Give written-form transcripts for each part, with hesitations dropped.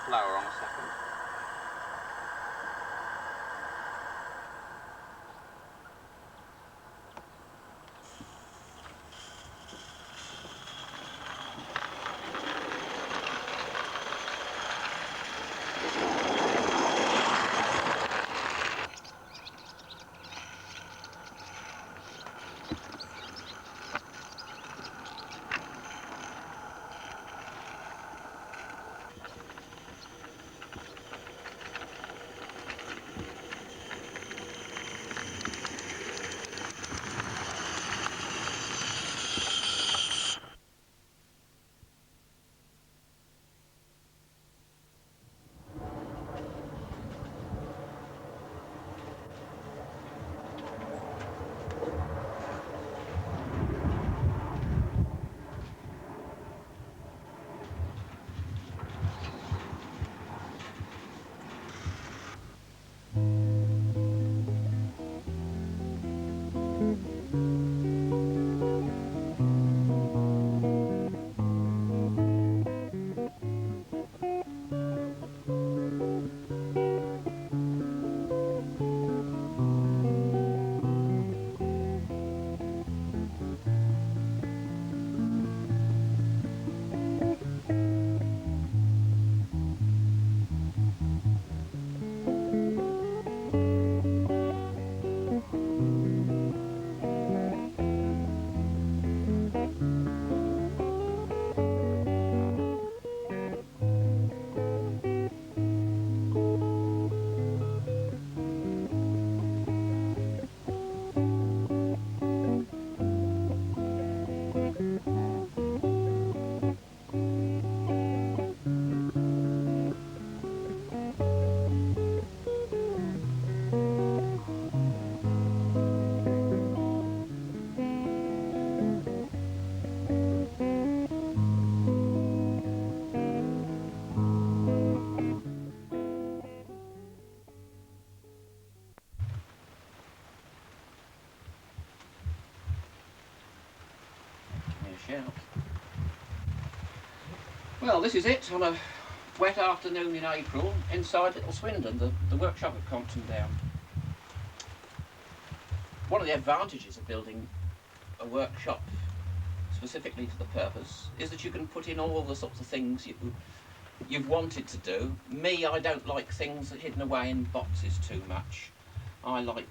blower on a second. Shout. Well, this is it on a wet afternoon in April inside Little Swindon, the workshop of Compton Down. One of the advantages of building a workshop specifically for the purpose is that you can put in all the sorts of things you've wanted to do. Me, I don't like things hidden away in boxes too much. I like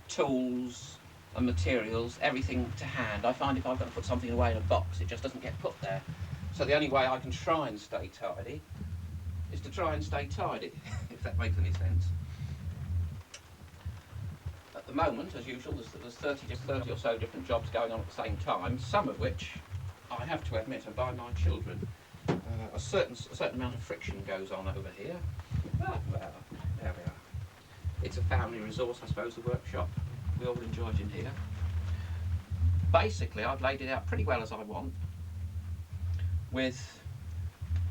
tools and materials, everything to hand. I find if I've got to put something away in a box, it just doesn't get put there. So the only way I can try and stay tidy is to try and stay tidy, if that makes any sense. At the moment, as usual, there's 30 or so different jobs going on at the same time, some of which, I have to admit, are by my children. A certain amount of friction goes on over here. Well, there we are. It's a family resource, I suppose, the workshop. We all enjoy it in here. Basically, I've laid it out pretty well as I want, with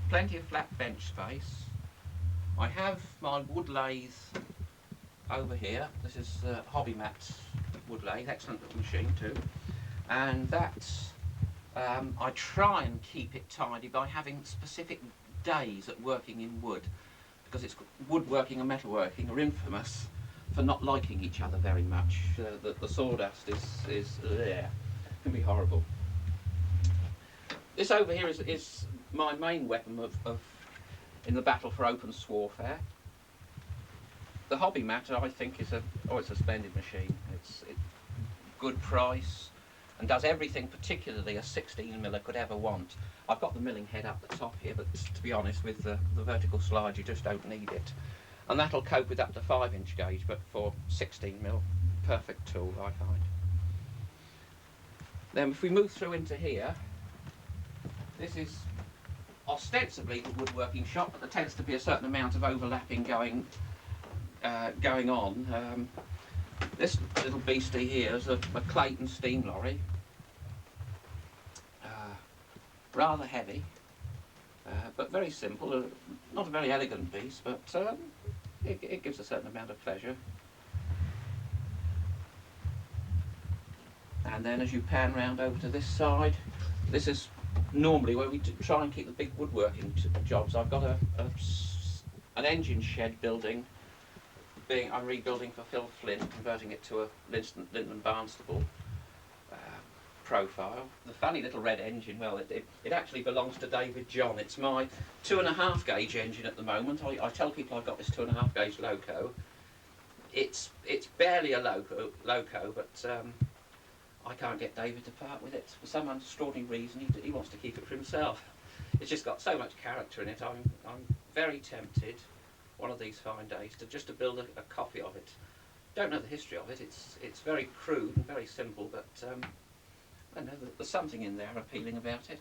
plenty of flat bench space. I have my wood lathe over here. This is Hobby Matt's wood lathe, excellent little machine too. And that, I try and keep it tidy by having specific days at working in wood, because it's woodworking and metalworking are infamous for not liking each other very much. The sawdust can be horrible. This over here is my main weapon in the battle for open warfare. The Hobby Matter, I think, it's a splendid machine. It's good price and does everything particularly a 16 miller could ever want. I've got the milling head up the top here, but to be honest, with the vertical slide, you just don't need it. And that'll cope with up to 5-inch gauge, but for 16 mil, perfect tool, I find. Then if we move through into here, this is ostensibly the woodworking shop, but there tends to be a certain amount of overlapping going on. This little beastie here is a Clayton steam lorry, rather heavy, but very simple. Not a very elegant beast, but it gives a certain amount of pleasure. And then as you pan round over to this side, this is normally where we try and keep the big woodworking jobs, I've got an engine shed building. I'm rebuilding for Phil Flynn, converting it to a Lyndon Barnstable profile. The funny little red engine, well, it actually belongs to David John. It's my 2.5 gauge engine at the moment. I tell people I've got this 2.5 gauge loco. It's barely a loco, but I can't get David to part with it for some extraordinary reason. He wants to keep it for himself. It's just got so much character in it. I'm very tempted one of these fine days to build a copy of it. Don't know the history of it. It's very crude and very simple, but I know there's something in there appealing about it.